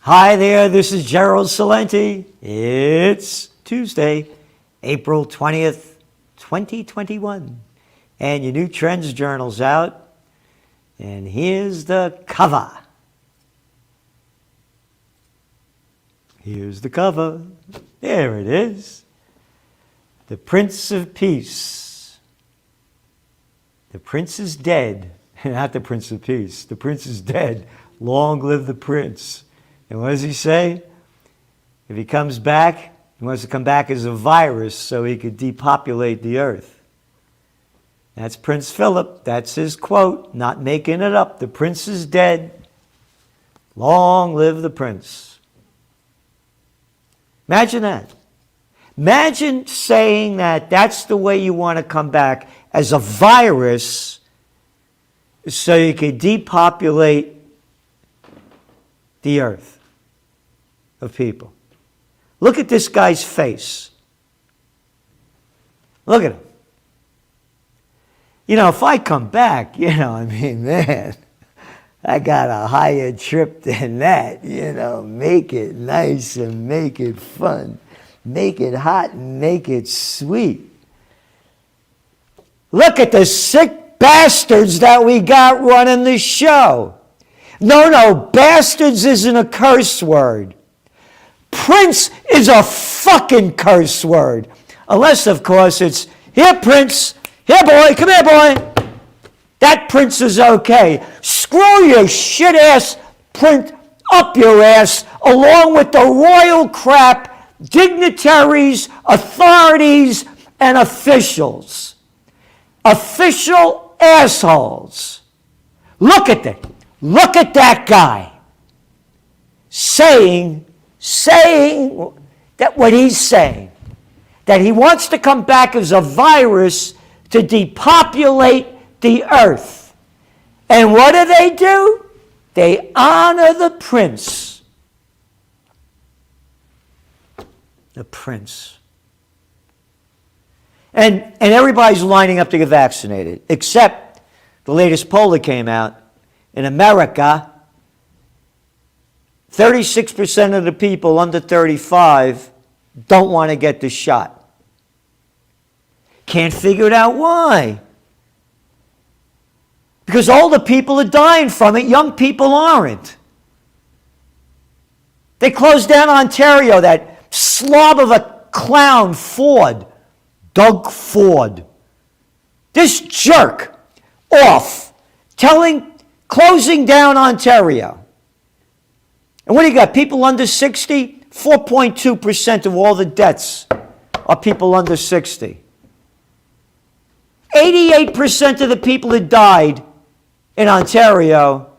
Hi there, this is Gerald Celente. It's Tuesday, April 20th, 2021. And your new Trends Journal's out. And here's the cover. Here's the cover. There it is. The Prince of Peace. The Prince is dead. Not the Prince of Peace. The Prince is dead. Long live the Prince. And what does he say? If he comes back, he wants to come back as a virus so he could depopulate the earth. That's Prince Philip. That's his quote. Not making it up. The prince is dead. Long live the prince. Imagine that. Imagine saying that that's the way you want to come back, as a virus so you could depopulate the earth of people. Look at this guy's face. Look at him. You know, if I come back, man, I got a higher trip than that. Make it nice and make it fun. Make it hot and make it sweet. Look at the sick bastards that we got running the show. No, bastards isn't a curse word. Prince is a fucking curse word. Unless, of course, it's, here, Prince. Here, boy. Come here, boy. That Prince is okay. Screw your shit-ass print up your ass, along with the royal crap, dignitaries, authorities, and officials. Official assholes. Look at that. Look at that guy saying that what he's saying, that he wants to come back as a virus to depopulate the earth. And what do? They honor the prince. The prince. And everybody's lining up to get vaccinated, except the latest poll that came out. In America, 36% of the people under 35 don't want to get the shot. Can't figure it out why. Because older people are dying from it, young people aren't. They closed down Ontario, that slob of a clown, Doug Ford. This jerk off, closing down Ontario. And what do you got? People under 60? 4.2% of all the deaths are people under 60. 88% of the people that died in Ontario,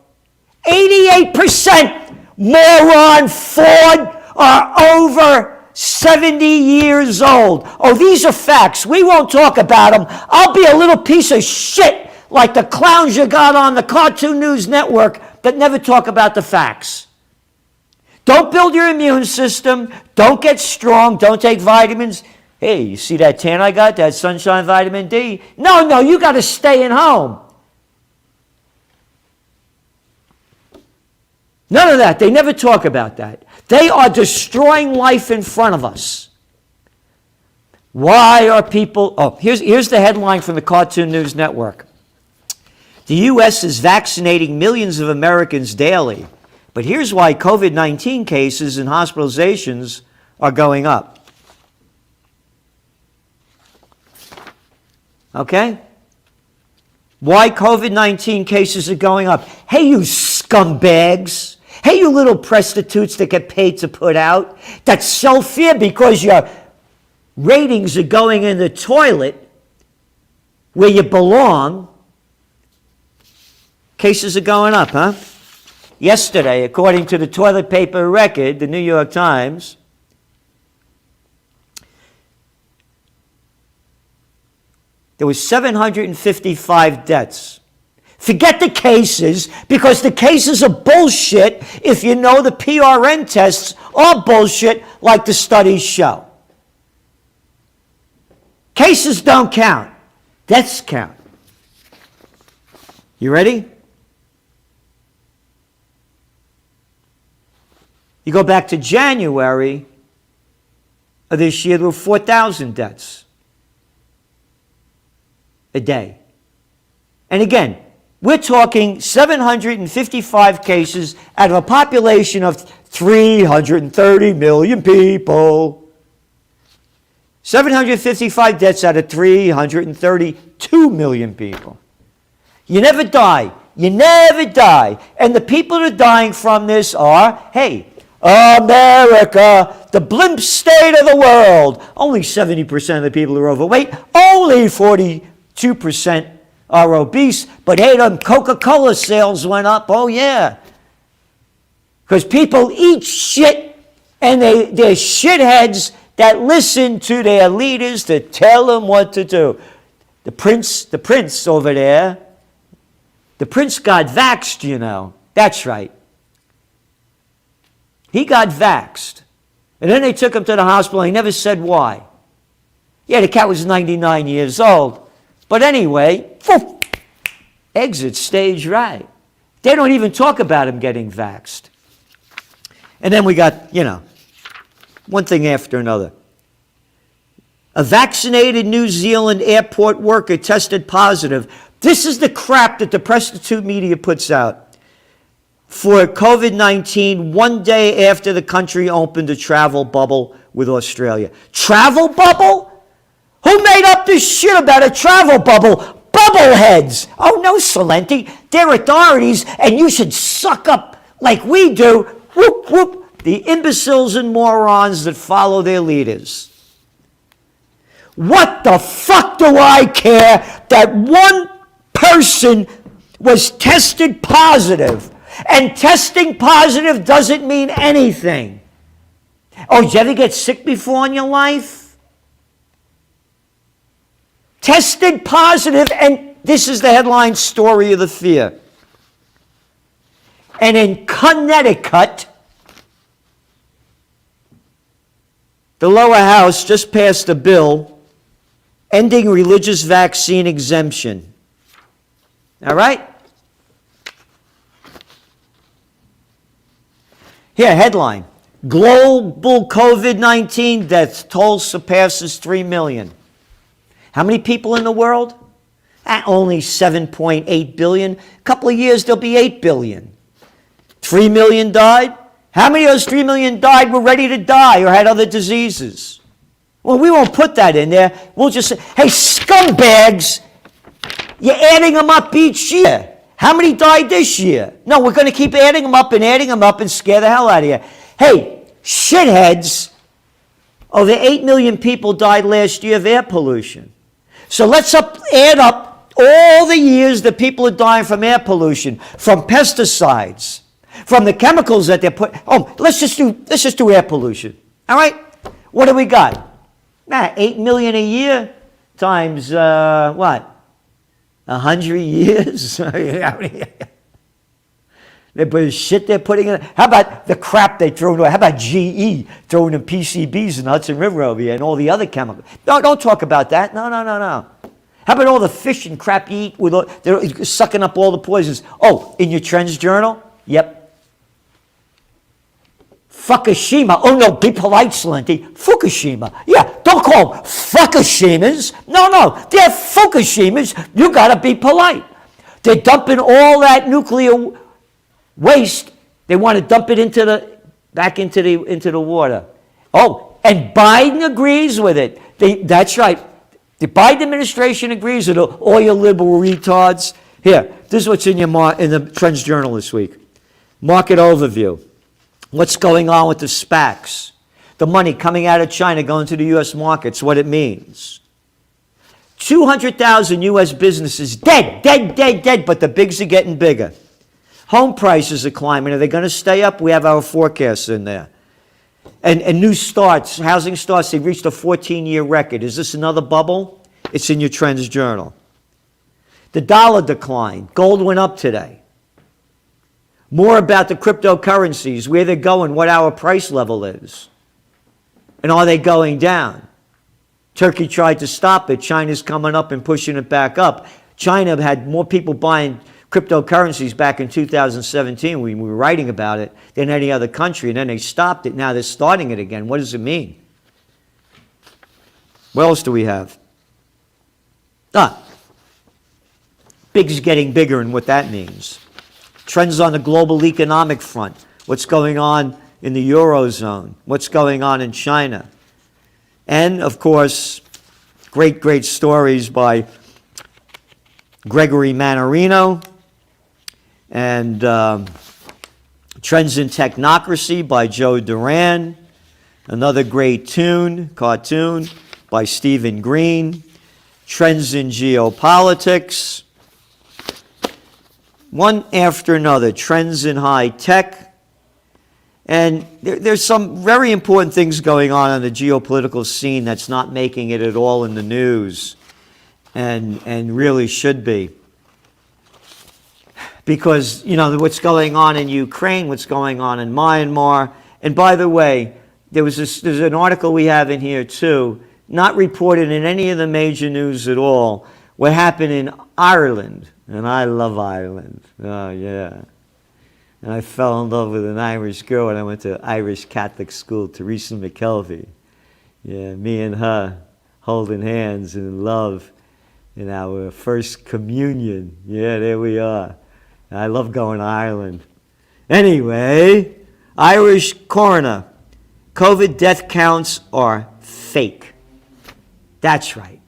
88%, moron Ford, are over 70 years old. Oh, these are facts. We won't talk about them. I'll be a little piece of shit like the clowns you got on the Cartoon News Network that never talk about the facts. Don't build your immune system. Don't get strong. Don't take vitamins. Hey, you see that tan I got? That sunshine vitamin D? No, you got to stay at home. None of that. They never talk about that. They are destroying life in front of us. Why are people... Oh, here's the headline from the Cartoon News Network. The U.S. is vaccinating millions of Americans daily, but here's why COVID-19 cases and hospitalizations are going up. Okay? Why COVID-19 cases are going up. Hey, you scumbags. Hey, you little prostitutes that get paid to put out, that self-fear because your ratings are going in the toilet where you belong. Cases are going up, huh? Yesterday, according to the Toilet Paper Record, the New York Times, there was 755 deaths. Forget the cases, because the cases are bullshit if you know the PRN tests are bullshit like the studies show. Cases don't count. Deaths count. You ready? You go back to January of this year, there were 4,000 deaths a day. And again, we're talking 755 cases out of a population of 330 million people. 755 deaths out of 332 million people. You never die. You never die. And the people that are dying from this are, hey, America, the blimp state of the world. Only 70% of the people are overweight. Only 42% are obese. But hey, them Coca-Cola sales went up. Oh, yeah. Because people eat shit, and they're shitheads that listen to their leaders to tell them what to do. The prince over there, the prince got vaxxed, you know. That's right. He got vaxxed. And then they took him to the hospital. He never said why. Yeah, the cat was 99 years old. But anyway, exit stage right. They don't even talk about him getting vaxxed. And then we got, you know, one thing after another. A vaccinated New Zealand airport worker tested positive. This is the crap that the prostitute media puts out. For COVID-19, one day after the country opened a travel bubble with Australia. Travel bubble? Who made up this shit about a travel bubble? Bubbleheads. Oh no, Celente. They're authorities and you should suck up like we do. Whoop, whoop. The imbeciles and morons that follow their leaders. What the fuck do I care that one person was tested positive? And testing positive doesn't mean anything. Oh, did you ever get sick before in your life? Tested positive, and this is the headline story of the fear. And in Connecticut, the lower house just passed a bill ending religious vaccine exemption. All right? Here, headline. Global COVID-19 death toll surpasses 3 million. How many people in the world? Only 7.8 billion. A couple of years, there'll be 8 billion. 3 million died? How many of those 3 million died were ready to die or had other diseases? Well, we won't put that in there. We'll just say, hey, scumbags, you're adding them up each year. How many died this year? No, we're going to keep adding them up and scare the hell out of you. Hey, shitheads, over 8 million people died last year of air pollution. So let's add up all the years that people are dying from air pollution, from pesticides, from the chemicals that they're putting. Oh, let's just do air pollution. All right? What do we got? 8 million a year times what? 100 years? The shit they're putting in. How about the crap they throw away? How about GE throwing in PCBs in the Hudson River over here and all the other chemicals? No, don't talk about that. No. How about all the fish and crap you eat? They're sucking up all the poisons. Oh, in your Trends Journal? Yep. Fukushima. Oh, no, be polite, Celente. Fukushima. Yeah, don't call them Fukushimas. No, they're Fukushimas. You got to be polite. They're dumping all that nuclear waste. They want to dump it back into the water. Oh, and Biden agrees with it. That's right. The Biden administration agrees with it. All your liberal retards. Here, this is what's in the Trends Journal this week. Market overview. What's going on with the SPACs? The money coming out of China going to the U.S. markets, what it means. 200,000 U.S. businesses dead, but the bigs are getting bigger. Home prices are climbing. Are they going to stay up? We have our forecasts in there. And new starts, housing starts, they reached a 14-year record. Is this another bubble? It's in your Trends Journal. The dollar declined. Gold went up today. More about the cryptocurrencies, where they're going, what our price level is. And are they going down? Turkey tried to stop it. China's coming up and pushing it back up. China had more people buying cryptocurrencies back in 2017, we were writing about it, than any other country, and then they stopped it. Now they're starting it again. What does it mean? What else do we have? Big's getting bigger, and what that means. Trends on the global economic front. What's going on in the Eurozone? What's going on in China? And, of course, great stories by Gregory Mannarino, and Trends in Technocracy by Joe Duran. Another great cartoon by Stephen Green. Trends in Geopolitics. One after another. Trends in High Tech. And there's some very important things going on the geopolitical scene that's not making it at all in the news, and really should be. Because, what's going on in Ukraine, what's going on in Myanmar. And by the way, there's an article we have in here too, not reported in any of the major news at all, what happened in Ireland. And I love Ireland. Oh, yeah. And I fell in love with an Irish girl when I went to Irish Catholic school, Teresa McKelvey. Yeah, me and her holding hands in love in our first communion. Yeah, there we are. I love going to Ireland. Anyway, Irish coroner. COVID death counts are fake. That's right.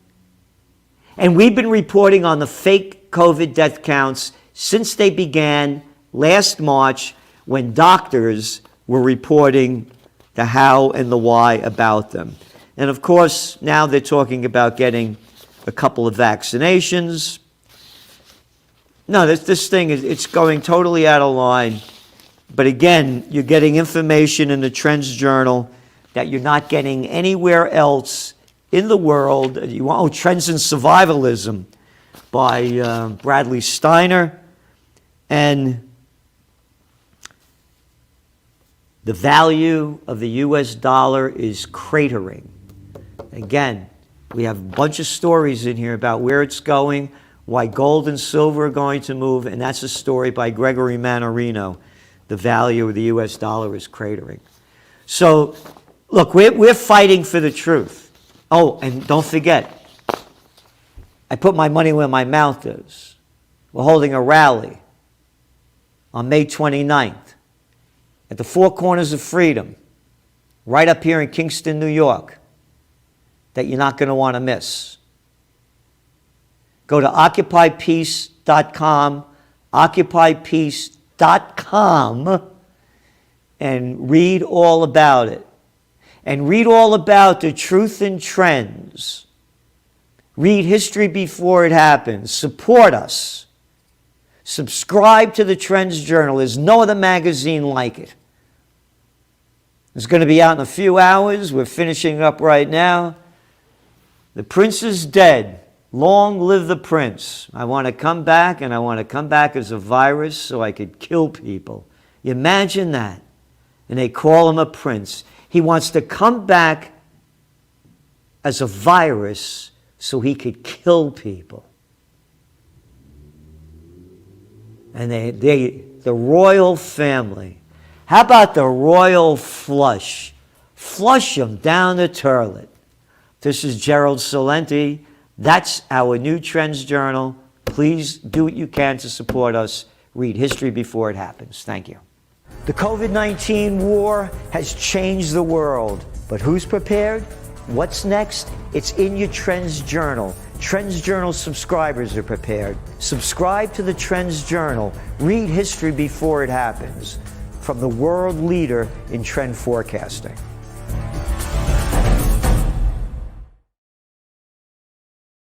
And we've been reporting on the fake COVID death counts since they began last March, when doctors were reporting the how and the why about them. And of course, now they're talking about getting a couple of vaccinations. No, this thing it's going totally out of line. But again, you're getting information in the Trends Journal that you're not getting anywhere else in the world. Trends in Survivalism by Bradley Steiner. And the value of the U.S. dollar is cratering. Again, we have a bunch of stories in here about where it's going, why gold and silver are going to move, and that's a story by Gregory Mannarino. The value of the U.S. dollar is cratering. So, look, we're fighting for the truth. Oh, and don't forget, I put my money where my mouth is. We're holding a rally on May 29th. At the Four Corners of Freedom, right up here in Kingston, New York, that you're not going to want to miss. Go to OccupyPeace.com, OccupyPeace.com, and read all about it. And read all about the truth and trends. Read history before it happens. Support us. Subscribe to the Trends Journal. There's no other magazine like it. It's going to be out in a few hours. We're finishing up right now. The prince is dead. Long live the prince. I want to come back, and I want to come back as a virus so I could kill people. You imagine that. And they call him a prince. He wants to come back as a virus so he could kill people. And the royal family. How about the royal flush? Flush them down the toilet. This is Gerald Celente. That's our new Trends Journal. Please do what you can to support us. Read history before it happens. Thank you. The COVID-19 war has changed the world. But who's prepared? What's next? It's in your Trends Journal. Trends Journal subscribers are prepared. Subscribe to the Trends Journal. Read history before it happens. From the world leader in trend forecasting.